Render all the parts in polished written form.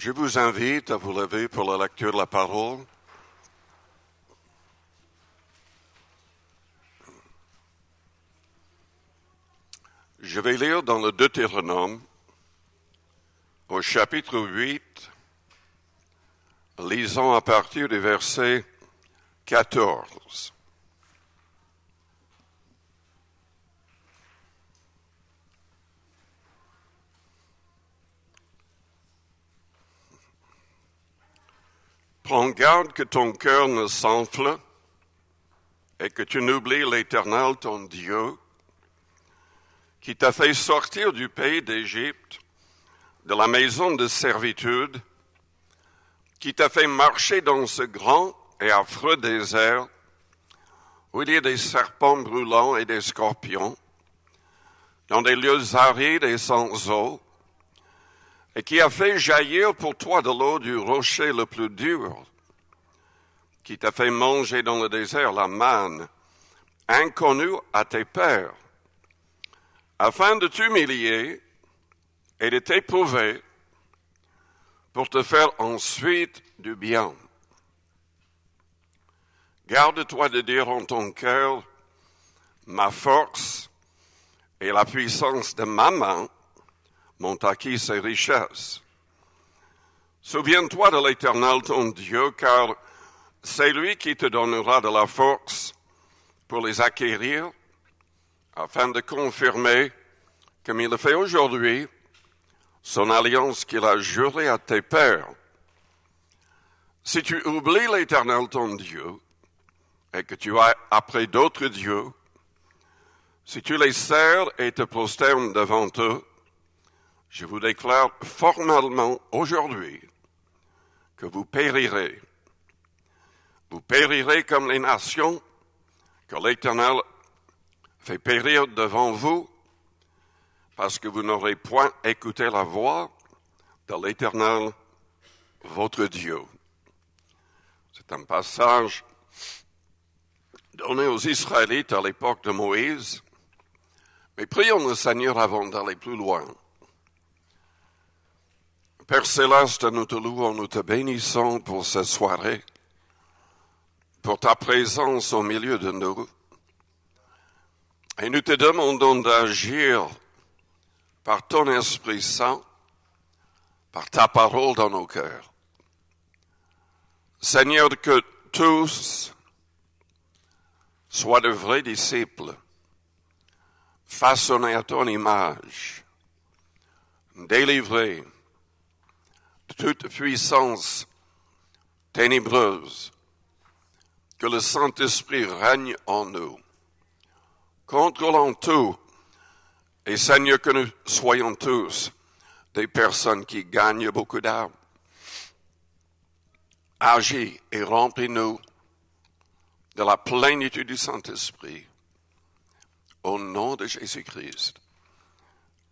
Je vous invite à vous lever pour la lecture de la parole. Je vais lire dans le Deutéronome, au chapitre 8, lisons à partir du verset 14. Prends garde que ton cœur ne s'enfle et que tu n'oublies l'Éternel, ton Dieu, qui t'a fait sortir du pays d'Égypte, de la maison de servitude, qui t'a fait marcher dans ce grand et affreux désert, où il y a des serpents brûlants et des scorpions, dans des lieux arides et sans eau, et qui a fait jaillir pour toi de l'eau du rocher le plus dur, qui t'a fait manger dans le désert la manne, inconnue à tes pères, afin de t'humilier et de t'éprouver pour te faire ensuite du bien. Garde-toi de dire en ton cœur, ma force et la puissance de ma main m'ont acquis ces richesses. Souviens-toi de l'Éternel ton Dieu, car c'est lui qui te donnera de la force pour les acquérir, afin de confirmer, comme il le fait aujourd'hui, son alliance qu'il a jurée à tes pères. Si tu oublies l'Éternel ton Dieu, et que tu vas après d'autres dieux, si tu les sers et te prosternes devant eux, je vous déclare formellement aujourd'hui que vous périrez. Vous périrez comme les nations que l'Éternel fait périr devant vous, parce que vous n'aurez point écouté la voix de l'Éternel, votre Dieu. C'est un passage donné aux Israélites à l'époque de Moïse, mais prions le Seigneur avant d'aller plus loin. Père Céleste, nous te louons, nous te bénissons pour cette soirée, pour ta présence au milieu de nous. Et nous te demandons d'agir par ton Esprit Saint, par ta parole dans nos cœurs. Seigneur, que tous soient de vrais disciples, façonnés à ton image, délivrés de toute puissance ténébreuse, que le Saint-Esprit règne en nous, contrôlant tout, et Seigneur, que nous soyons tous des personnes qui gagnent beaucoup d'âmes. Agis et remplis-nous de la plénitude du Saint-Esprit. Au nom de Jésus-Christ.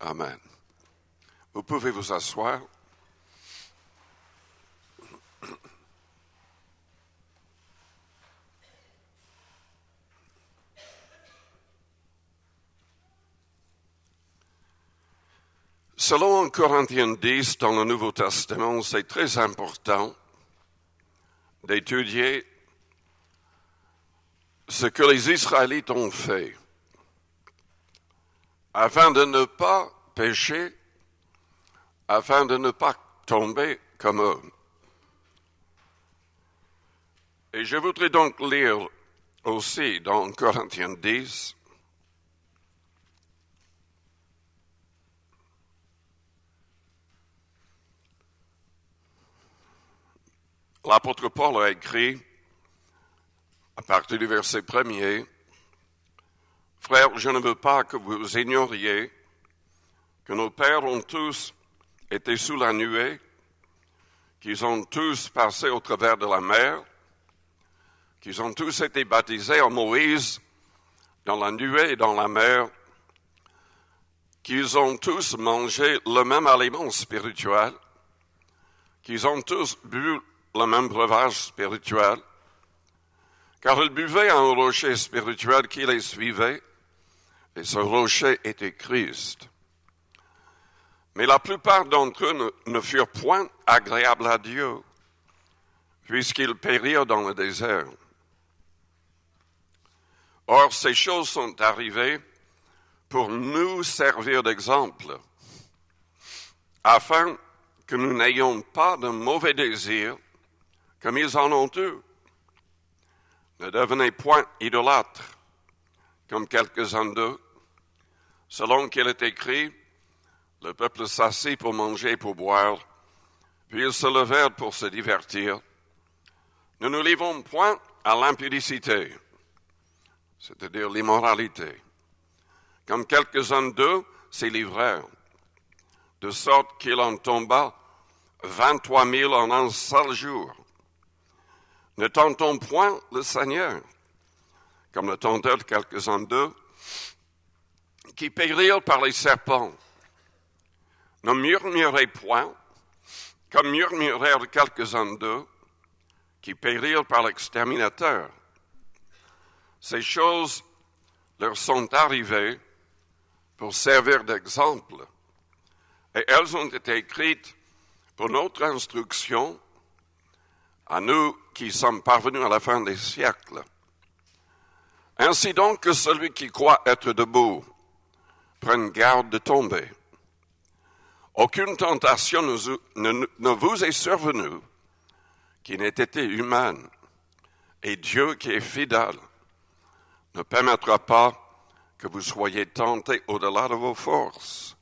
Amen. Vous pouvez vous asseoir. Selon 1 Corinthiens 10 dans le Nouveau Testament, c'est très important d'étudier ce que les Israélites ont fait afin de ne pas pécher, afin de ne pas tomber comme eux. Et je voudrais donc lire aussi dans 1 Corinthiens 10, l'apôtre Paul a écrit, à partir du verset 1er, « Frères, je ne veux pas que vous ignoriez que nos pères ont tous été sous la nuée, qu'ils ont tous passé au travers de la mer, qu'ils ont tous été baptisés en Moïse dans la nuée et dans la mer, qu'ils ont tous mangé le même aliment spirituel, qu'ils ont tous bu le même breuvage spirituel, car ils buvaient un rocher spirituel qui les suivait, et ce rocher était Christ. Mais la plupart d'entre eux ne furent point agréables à Dieu, puisqu'ils périrent dans le désert. Or, ces choses sont arrivées pour nous servir d'exemple, afin que nous n'ayons pas de mauvais désirs comme ils en ont eu. Ne devenez point idolâtres, comme quelques-uns d'eux, selon qu'il est écrit, le peuple s'assit pour manger et pour boire, puis ils se levèrent pour se divertir. Ne nous livrons point à l'impudicité, c'est-à-dire l'immoralité, comme quelques-uns d'eux s'y livrèrent, de sorte qu'il en tomba 23 000 en un seul jour. Ne tentons point le Seigneur, comme le tentèrent quelques-uns d'eux, qui périrent par les serpents. Ne murmurez point, comme murmurèrent quelques-uns d'eux, qui périrent par l'exterminateur. Ces choses leur sont arrivées pour servir d'exemple, et elles ont été écrites pour notre instruction, à nous qui sommes parvenus à la fin des siècles. Ainsi donc que celui qui croit être debout prenne garde de tomber. Aucune tentation ne vous est survenue qui n'ait été humaine, et Dieu qui est fidèle ne permettra pas que vous soyez tentés au-delà de vos forces.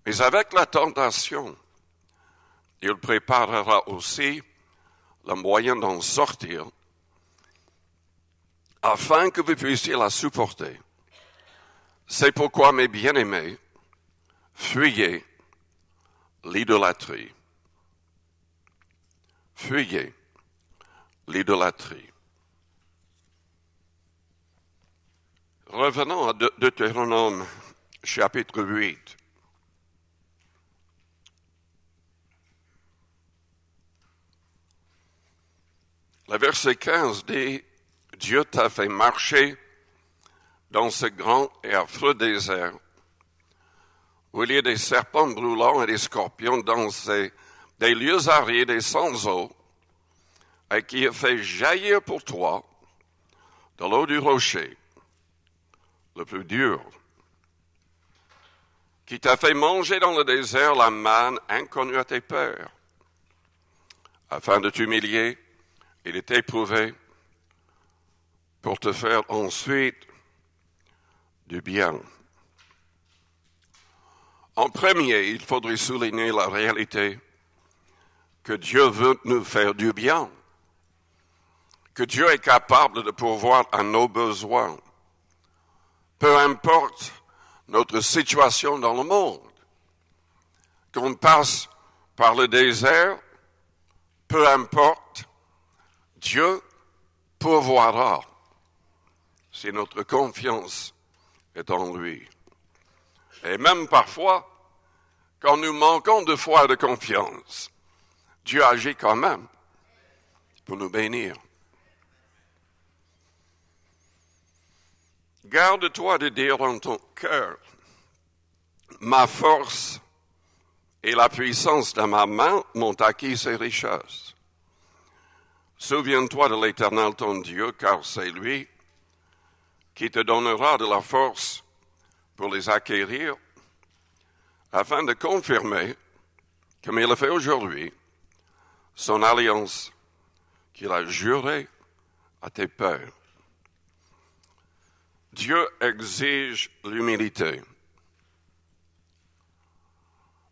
Mais avec la tentation, il préparera aussi le moyen d'en sortir, afin que vous puissiez la supporter. C'est pourquoi, mes bien-aimés, fuyez l'idolâtrie. Fuyez l'idolâtrie. Revenons à Deutéronome, chapitre 8. Le verset 15 dit, « Dieu t'a fait marcher dans ce grand et affreux désert, où il y a des serpents brûlants et des scorpions des lieux arides et sans eau, et qui a fait jaillir pour toi de l'eau du rocher, le plus dur, qui t'a fait manger dans le désert la manne inconnue à tes pères, afin de t'humilier et de t'éprouver pour te faire ensuite du bien. » En premier, il faudrait souligner la réalité que Dieu veut nous faire du bien, que Dieu est capable de pourvoir à nos besoins, peu importe notre situation dans le monde. Qu'on passe par le désert, peu importe, Dieu pourvoira si notre confiance est en lui. Et même parfois, quand nous manquons de foi et de confiance, Dieu agit quand même pour nous bénir. Garde-toi de dire dans ton cœur, ma force et la puissance de ma main m'ont acquis ces richesses. Souviens-toi de l'Éternel ton Dieu, car c'est lui qui te donnera de la force pour les acquérir, afin de confirmer, comme il le fait aujourd'hui, son alliance qu'il a jurée à tes pères. Dieu exige l'humilité.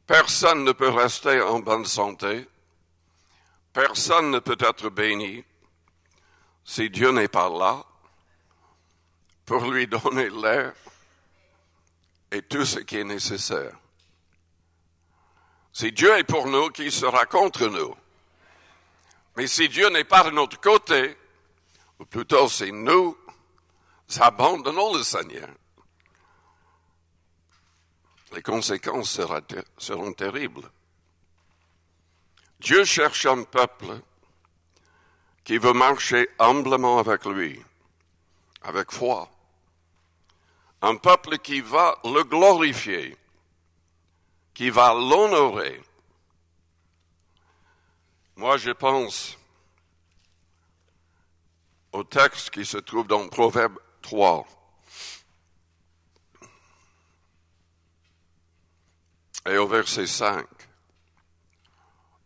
Personne ne peut rester en bonne santé. Personne ne peut être béni si Dieu n'est pas là pour lui donner l'air et tout ce qui est nécessaire. Si Dieu est pour nous, qui sera contre nous? Mais si Dieu n'est pas de notre côté, ou plutôt si nous abandonnons le Seigneur, les conséquences seront terribles. Dieu cherche un peuple qui veut marcher humblement avec lui, avec foi. Un peuple qui va le glorifier, qui va l'honorer. Moi, je pense au texte qui se trouve dans Proverbe 3. Et au verset 5.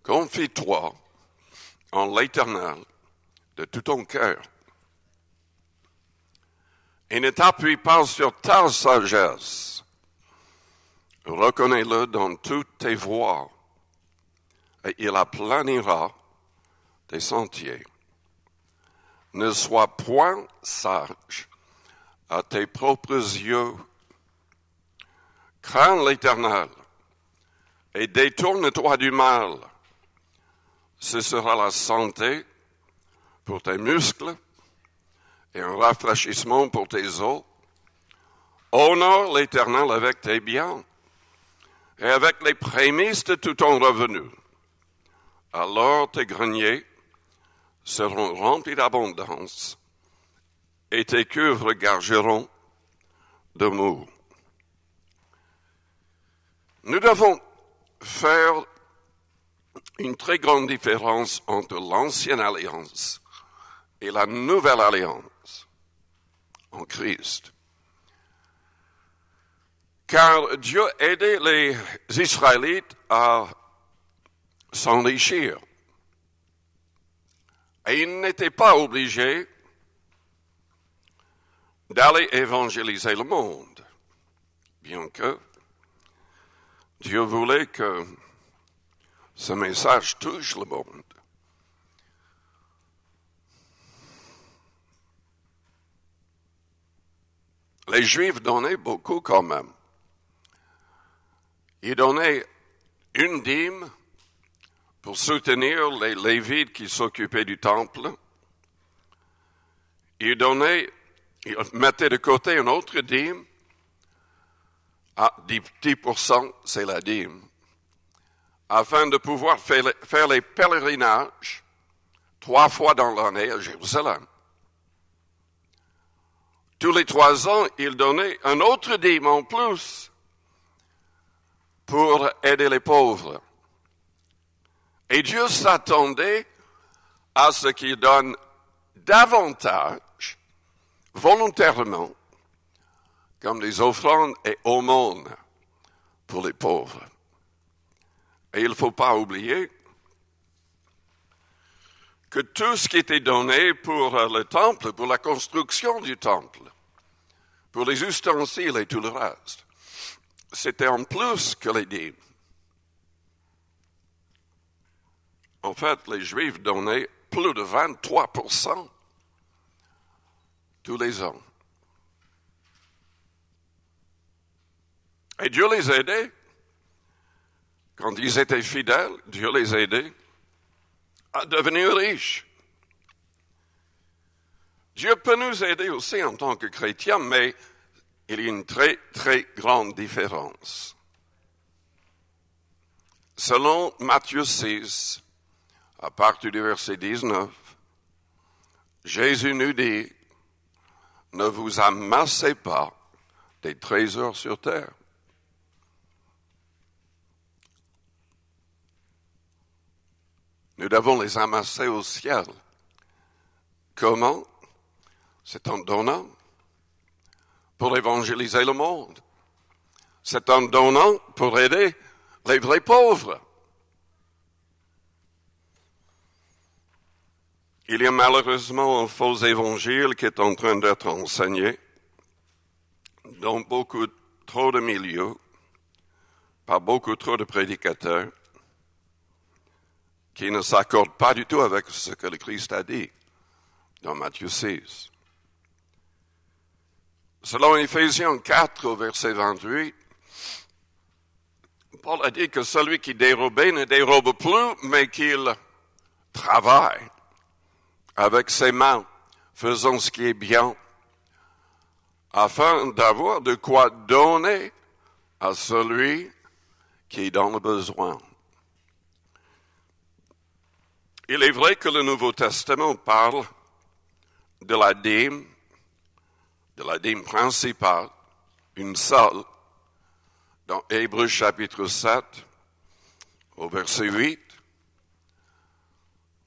Confie-toi en l'Éternel de tout ton cœur. Et ne t'appuie pas sur ta sagesse. Reconnais-le dans toutes tes voies, et il aplanira tes sentiers. Ne sois point sage à tes propres yeux. Crains l'Éternel et détourne-toi du mal. Ce sera la santé pour tes muscles et un rafraîchissement pour tes os. Honore l'Éternel avec tes biens et avec les prémices de tout ton revenu. Alors tes greniers seront remplis d'abondance et tes cuves regorgeront de mou. Nous devons faire une très grande différence entre l'ancienne alliance et la nouvelle alliance en Christ. Car Dieu aidait les Israélites à s'enrichir. Et ils n'étaient pas obligés d'aller évangéliser le monde, bien que Dieu voulait que ce message touche le monde. Les Juifs donnaient beaucoup quand même. Ils donnaient une dîme pour soutenir les Lévites qui s'occupaient du temple. Ils mettaient de côté une autre dîme. 10%, c'est la dîme. Afin de pouvoir faire les pèlerinages 3 fois dans l'année à Jérusalem. Tous les 3 ans, ils donnaient un autre dîme en plus pour aider les pauvres. Et Dieu s'attendait à ce qu'il donne davantage, volontairement, comme des offrandes et aumônes pour les pauvres. Et il ne faut pas oublier que tout ce qui était donné pour le temple, pour la construction du temple, pour les ustensiles et tout le reste, c'était en plus que les dîmes. En fait, les Juifs donnaient plus de 23% tous les ans. Et Dieu les aidait. Quand ils étaient fidèles, Dieu les aidait à devenir riches. Dieu peut nous aider aussi en tant que chrétiens, mais il y a une très, très grande différence. Selon Matthieu 6, à partir du verset 19, Jésus nous dit, ne vous amassez pas des trésors sur terre. Nous devons les amasser au ciel. Comment? C'est en donnant pour évangéliser le monde. C'est en donnant pour aider les vrais pauvres. Il y a malheureusement un faux évangile qui est en train d'être enseigné dans beaucoup trop de milieux, par beaucoup trop de prédicateurs, qui ne s'accordent pas du tout avec ce que le Christ a dit dans Matthieu 6. Selon Éphésiens 4, au verset 28, Paul a dit que celui qui dérobait ne dérobe plus, mais qu'il travaille avec ses mains, faisant ce qui est bien, afin d'avoir de quoi donner à celui qui est dans le besoin. Il est vrai que le Nouveau Testament parle de la dîme principale, une seule, dans Hébreux chapitre 7, au verset 8,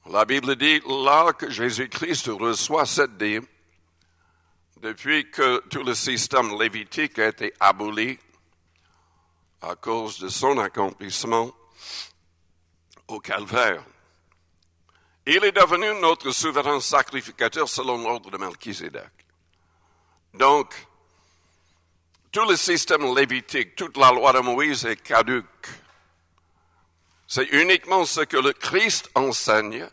la Bible dit là que Jésus-Christ reçoit cette dîme depuis que tout le système lévitique a été aboli à cause de son accomplissement au calvaire. Il est devenu notre souverain sacrificateur selon l'ordre de Melchisédek. Donc, tout le système lévitique, toute la loi de Moïse est caduque. C'est uniquement ce que le Christ enseigne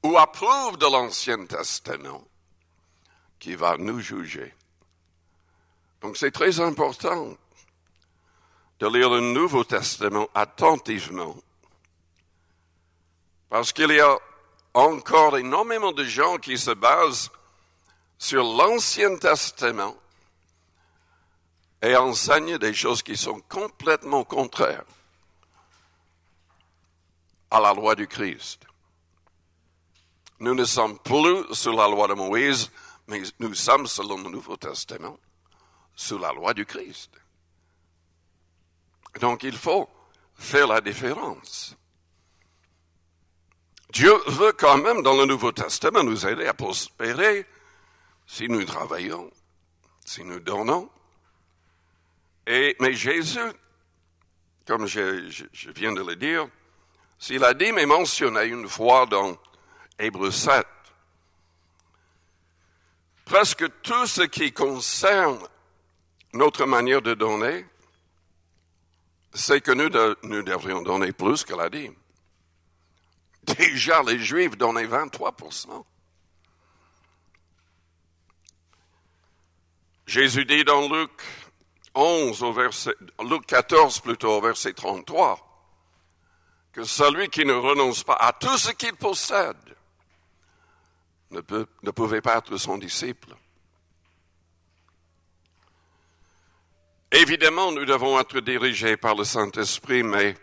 ou approuve de l'Ancien Testament qui va nous juger. Donc c'est très important de lire le Nouveau Testament attentivement parce qu'il y a encore énormément de gens qui se basent sur l'Ancien Testament et enseignent des choses qui sont complètement contraires à la loi du Christ. Nous ne sommes plus sous la loi de Moïse, mais nous sommes, selon le Nouveau Testament, sous la loi du Christ. Donc il faut faire la différence. Dieu veut quand même, dans le Nouveau Testament, nous aider à prospérer si nous travaillons, si nous donnons. Mais Jésus, comme je viens de le dire, s'il a dit, mais mentionné une fois dans Hébreux 7, presque tout ce qui concerne notre manière de donner, c'est que nous devrions donner plus que la dîme. Déjà, les Juifs donnaient 23%. Jésus dit dans Luc 14 plutôt, au verset 33, que celui qui ne renonce pas à tout ce qu'il possède ne pouvait pas être son disciple. Évidemment, nous devons être dirigés par le Saint-Esprit, mais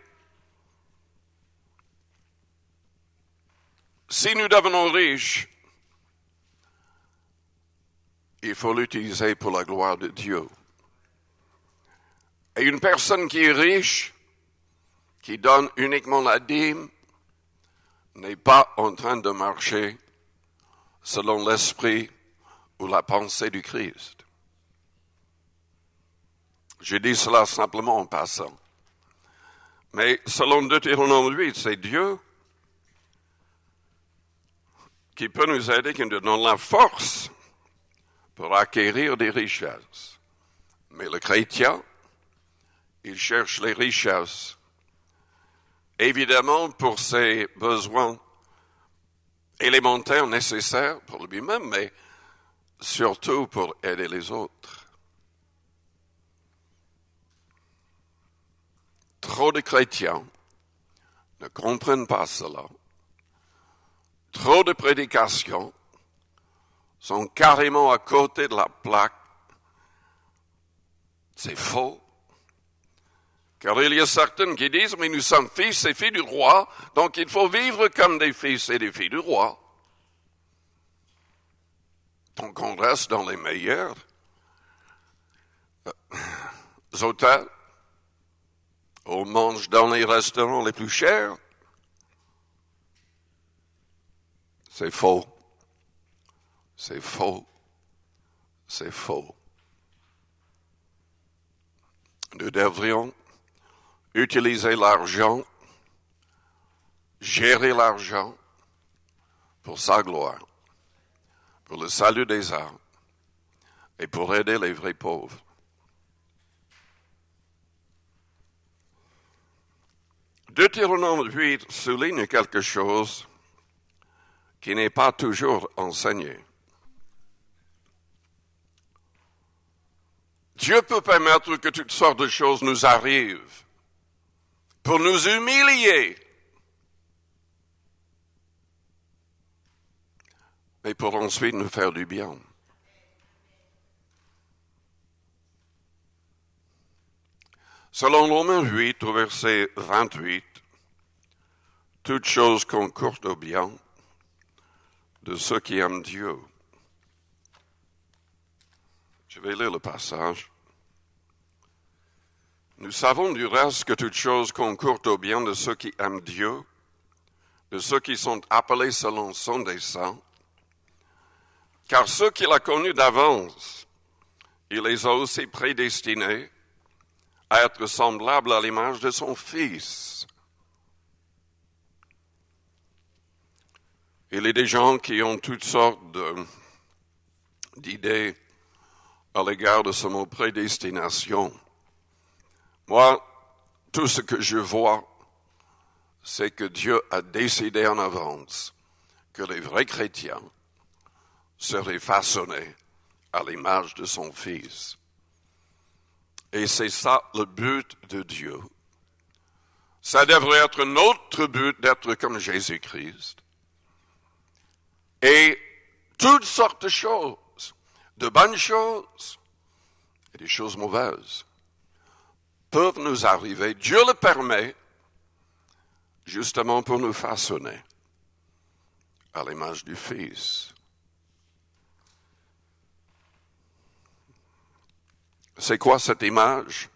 si nous devenons riches, il faut l'utiliser pour la gloire de Dieu. Et une personne qui est riche, qui donne uniquement la dîme, n'est pas en train de marcher selon l'esprit ou la pensée du Christ. Je dis cela simplement en passant. Mais selon Deutéronome 8, c'est Dieu qui peut nous aider, qui nous donne la force pour acquérir des richesses. Mais le chrétien, il cherche les richesses, évidemment pour ses besoins élémentaires nécessaires pour lui-même, mais surtout pour aider les autres. Trop de chrétiens ne comprennent pas cela. Trop de prédications sont carrément à côté de la plaque. C'est faux. Car il y a certaines qui disent, mais nous sommes fils et filles du roi, donc il faut vivre comme des fils et des filles du roi. Donc on reste dans les meilleurs hôtels, on mange dans les restaurants les plus chers. C'est faux. C'est faux. C'est faux. Nous devrions utiliser l'argent, gérer l'argent pour sa gloire, pour le salut des âmes et pour aider les vrais pauvres. Deutéronome 8 souligne quelque chose qui n'est pas toujours enseigné. Dieu peut permettre que toutes sortes de choses nous arrivent pour nous humilier, mais pour ensuite nous faire du bien. Selon Romains 8, au verset 28, toutes choses concourent au bien de ceux qui aiment Dieu. Je vais lire le passage. Nous savons du reste que toute chose concourt au bien de ceux qui aiment Dieu, de ceux qui sont appelés selon son dessein, car ceux qu'il a connus d'avance, il les a aussi prédestinés à être semblables à l'image de son Fils. Il y a des gens qui ont toutes sortes d'idées à l'égard de ce mot prédestination. Moi, tout ce que je vois, c'est que Dieu a décidé en avance que les vrais chrétiens seraient façonnés à l'image de son Fils. Et c'est ça le but de Dieu. Ça devrait être notre but d'être comme Jésus-Christ. Et toutes sortes de choses, de bonnes choses et des choses mauvaises, peuvent nous arriver. Dieu le permet justement pour nous façonner à l'image du Fils. C'est quoi cette image?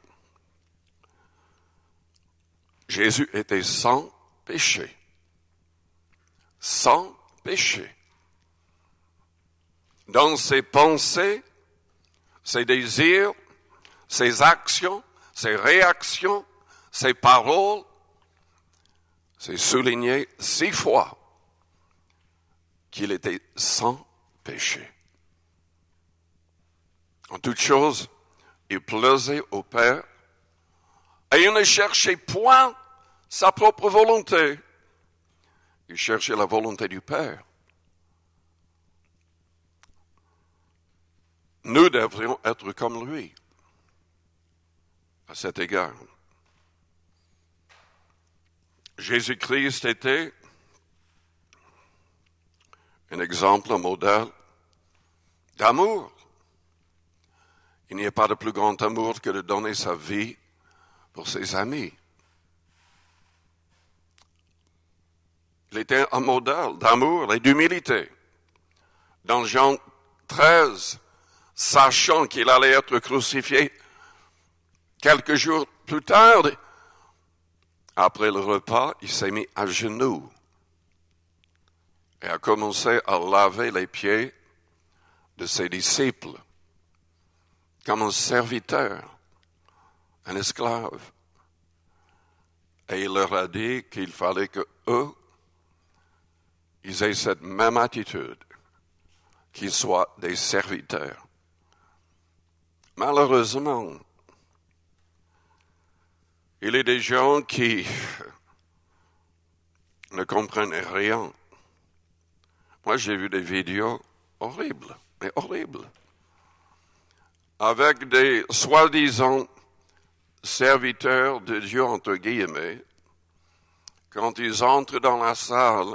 Jésus était sans péché. Sans péché. Dans ses pensées, ses désirs, ses actions, ses réactions, ses paroles, c'est souligné 6 fois qu'il était sans péché. En toute chose, il plaisait au Père et il ne cherchait point sa propre volonté. Il cherchait la volonté du Père. Nous devrions être comme lui à cet égard. Jésus-Christ était un exemple, un modèle d'amour. Il n'y a pas de plus grand amour que de donner sa vie pour ses amis. Il était un modèle d'amour et d'humilité. Dans Jean 13, sachant qu'il allait être crucifié quelques jours plus tard, après le repas, il s'est mis à genoux et a commencé à laver les pieds de ses disciples comme un serviteur, un esclave. Et il leur a dit qu'il fallait que eux, ils aient cette même attitude, qu'ils soient des serviteurs. Malheureusement, il y a des gens qui ne comprennent rien. Moi, j'ai vu des vidéos horribles, mais horribles, avec des soi-disant serviteurs de Dieu, entre guillemets, quand ils entrent dans la salle,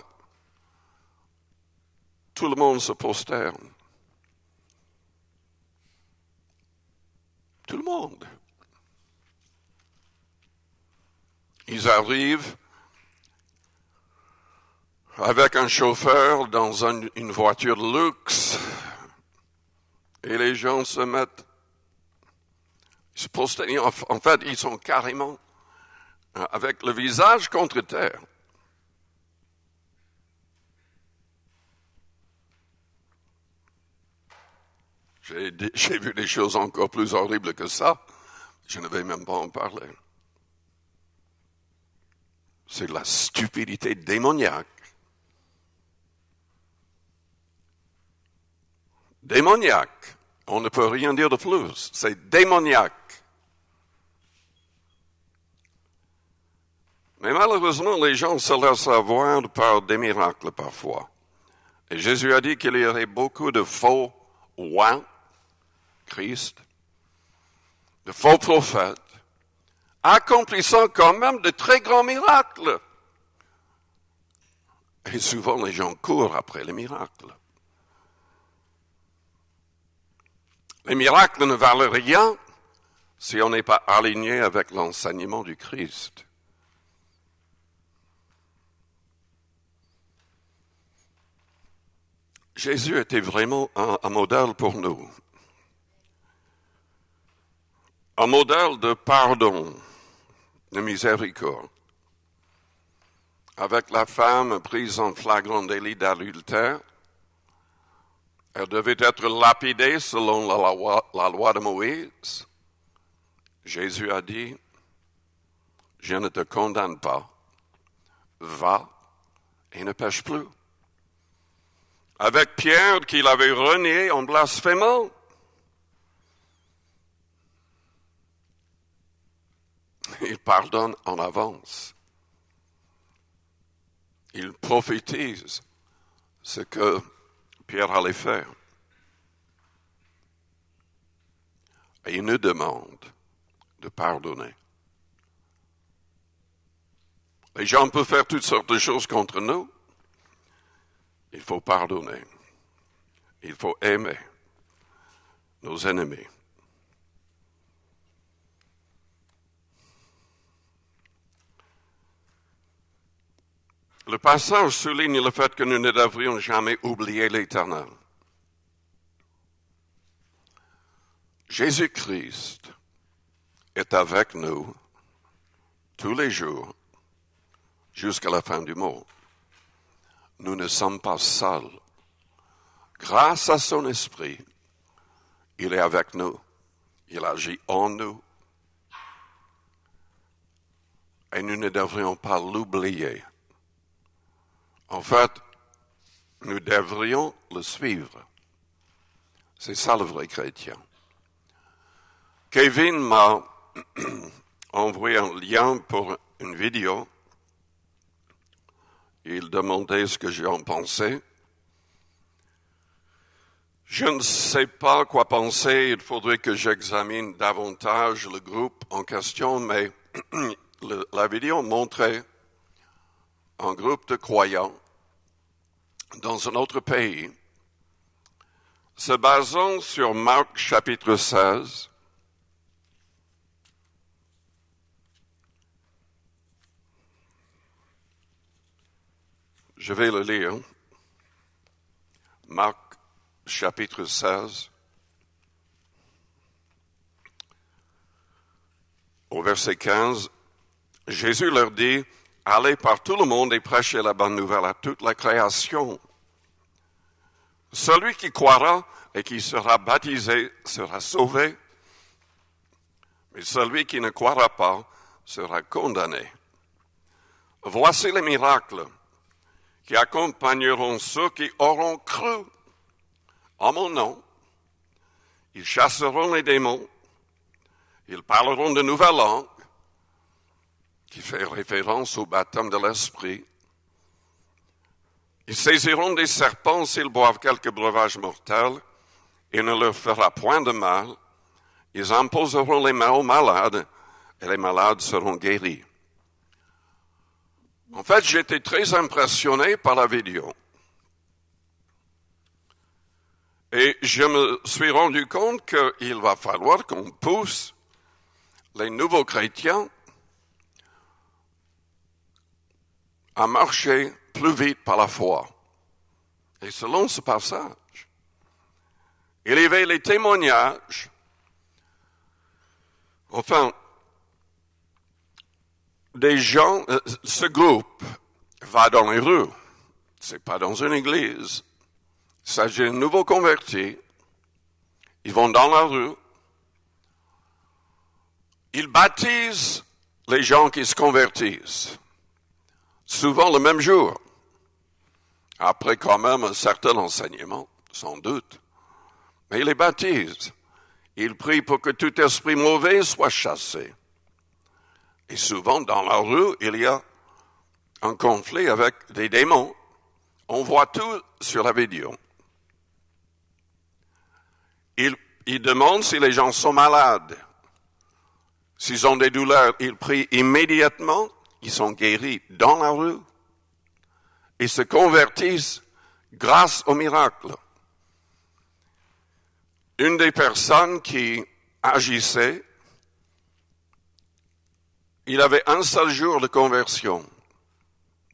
tout le monde se prosterne. Tout le monde. Ils arrivent avec un chauffeur dans une voiture de luxe et les gens se mettent, ils se prosternent. En fait, ils sont carrément avec le visage contre terre. J'ai vu des choses encore plus horribles que ça. Je ne vais même pas en parler. C'est de la stupidité démoniaque. Démoniaque. On ne peut rien dire de plus. C'est démoniaque. Mais malheureusement, les gens se laissent avoir par des miracles parfois. Et Jésus a dit qu'il y aurait beaucoup de faux rois, Christ, de faux prophètes, accomplissant quand même de très grands miracles. Et souvent, les gens courent après les miracles. Les miracles ne valent rien si on n'est pas aligné avec l'enseignement du Christ. Jésus était vraiment un modèle pour nous. un modèle de pardon, de miséricorde. Avec la femme prise en flagrant délit d'adultère, elle devait être lapidée selon la loi de Moïse. Jésus a dit, je ne te condamne pas, va et ne pêche plus. Avec Pierre qu'il avait renié en blasphémant, il pardonne en avance. Il prophétise ce que Pierre allait faire. Et il nous demande de pardonner. Les gens peuvent faire toutes sortes de choses contre nous. Il faut pardonner. Il faut aimer nos ennemis. Le passage souligne le fait que nous ne devrions jamais oublier l'Éternel. Jésus-Christ est avec nous tous les jours jusqu'à la fin du monde. Nous ne sommes pas seuls. Grâce à son esprit, il est avec nous. Il agit en nous. Et nous ne devrions pas l'oublier. En fait, nous devrions le suivre. C'est ça le vrai chrétien. Kevin m'a envoyé un lien pour une vidéo. Il demandait ce que j'en pensais. Je ne sais pas quoi penser. Il faudrait que j'examine davantage le groupe en question, mais la vidéo montrait un groupe de croyants dans un autre pays, se basant sur Marc chapitre 16, je vais le lire. Marc chapitre 16, au verset 15, Jésus leur dit, « Allez par tout le monde et prêchez la bonne nouvelle à toute la création. Celui qui croira et qui sera baptisé sera sauvé, mais celui qui ne croira pas sera condamné. Voici les miracles qui accompagneront ceux qui auront cru en mon nom. Ils chasseront les démons, ils parleront de nouvelles langues, qui fait référence au baptême de l'Esprit. Ils saisiront des serpents s'ils boivent quelque breuvage mortel, et ne leur fera point de mal. Ils imposeront les mains aux malades, et les malades seront guéris. » En fait, j'étais très impressionné par la vidéo. Et je me suis rendu compte qu'il va falloir qu'on pousse les nouveaux chrétiens à marcher plus vite par la foi. Et selon ce passage, il y avait les témoignages, enfin, des gens, ce groupe va dans les rues, c'est pas dans une église, il s'agit de nouveaux convertis, ils vont dans la rue, ils baptisent les gens qui se convertissent, souvent le même jour, après quand même un certain enseignement, sans doute, mais ils les baptisent, ils prient pour que tout esprit mauvais soit chassé. Et souvent, dans la rue, il y a un conflit avec des démons. On voit tout sur la vidéo. Il demande si les gens sont malades. S'ils ont des douleurs, ils prient immédiatement. Ils sont guéris dans la rue. Ils se convertissent grâce au miracle. Une des personnes qui agissait, il avait un seul jour de conversion.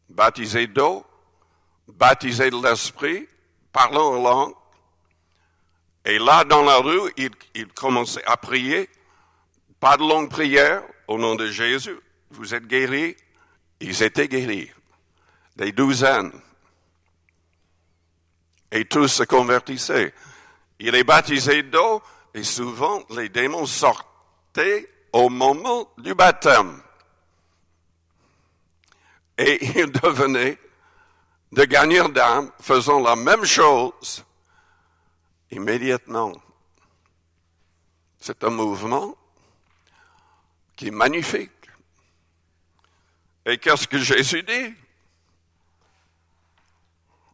Baptisé d'eau, baptisé de l'esprit, parlant en langue. Et là, dans la rue, il commençait à prier. Pas de longue prière, au nom de Jésus, vous êtes guéris. Ils étaient guéris. Des douzaines. Et tous se convertissaient. Il est baptisé d'eau, et souvent les démons sortaient au moment du baptême. Et il devenait de gagnants d'âme, faisant la même chose immédiatement. C'est un mouvement qui est magnifique. Et qu'est-ce que Jésus dit?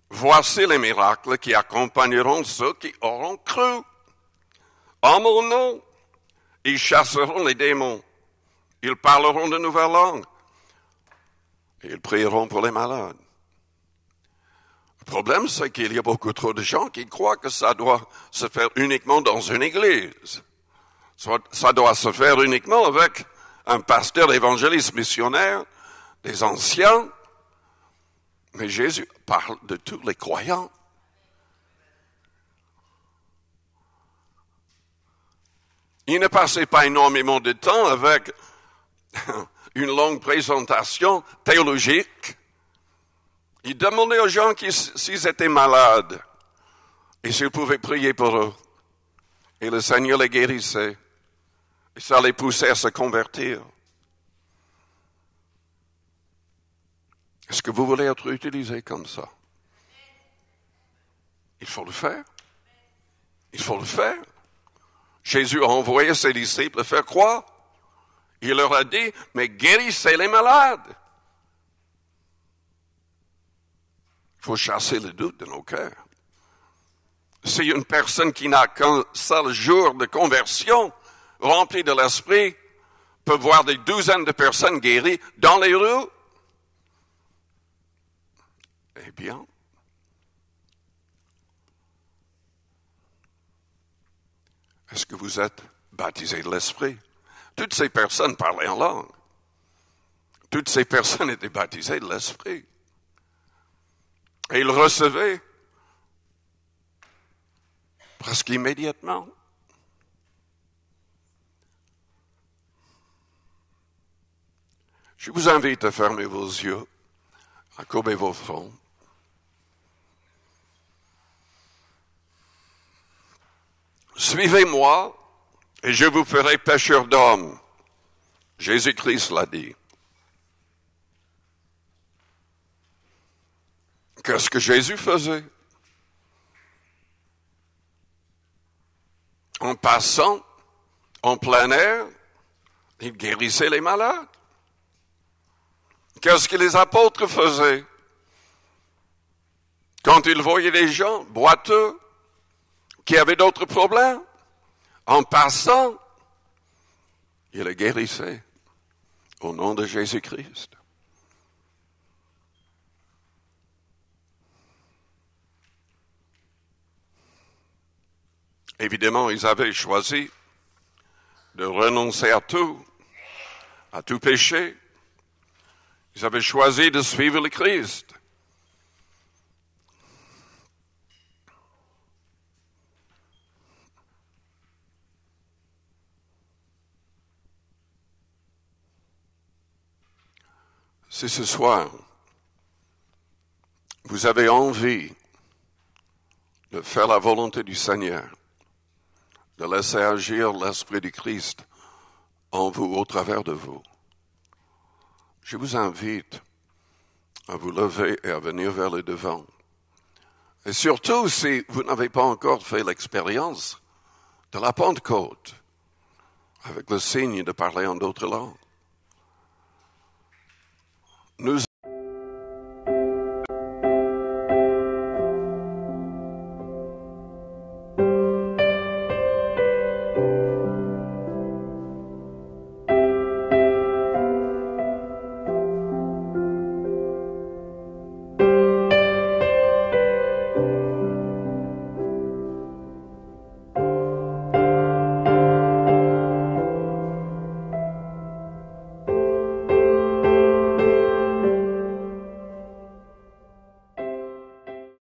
Voici les miracles qui accompagneront ceux qui auront cru. En mon nom, ils chasseront les démons. Ils parleront de nouvelles langues. Et ils prieront pour les malades. Le problème, c'est qu'il y a beaucoup trop de gens qui croient que ça doit se faire uniquement dans une église. Ça doit se faire uniquement avec un pasteur évangéliste missionnaire, des anciens. Mais Jésus parle de tous les croyants. Il ne passait pas énormément de temps avec une longue présentation théologique. Il demandait aux gens s'ils étaient malades et s'ils pouvaient prier pour eux. Et le Seigneur les guérissait. Et ça les poussait à se convertir. Est-ce que vous voulez être utilisé comme ça? Il faut le faire. Il faut le faire. Jésus a envoyé ses disciples faire quoi? Il leur a dit, mais guérissez les malades. Il faut chasser le doute de nos cœurs. Si une personne qui n'a qu'un seul jour de conversion, remplie de l'esprit, peut voir des douzaines de personnes guéries dans les rues, eh bien, est-ce que vous êtes baptisés de l'esprit? Toutes ces personnes parlaient en langue. Toutes ces personnes étaient baptisées de l'esprit. Et ils recevaient presque immédiatement. Je vous invite à fermer vos yeux, à courber vos fronts. Suivez-moi et je vous ferai pêcheurs d'hommes. Jésus-Christ l'a dit. Qu'est-ce que Jésus faisait? En passant, en plein air, il guérissait les malades. Qu'est-ce que les apôtres faisaient? Quand ils voyaient des gens boiteux, qui avaient d'autres problèmes, en passant, ils les guérissaient au nom de Jésus-Christ. Évidemment, ils avaient choisi de renoncer à tout péché. Ils avaient choisi de suivre le Christ. Si ce soir, vous avez envie de faire la volonté du Seigneur, de laisser agir l'Esprit du Christ en vous, au travers de vous, je vous invite à vous lever et à venir vers le devant. Et surtout, si vous n'avez pas encore fait l'expérience de la Pentecôte, avec le signe de parler en d'autres langues. Nous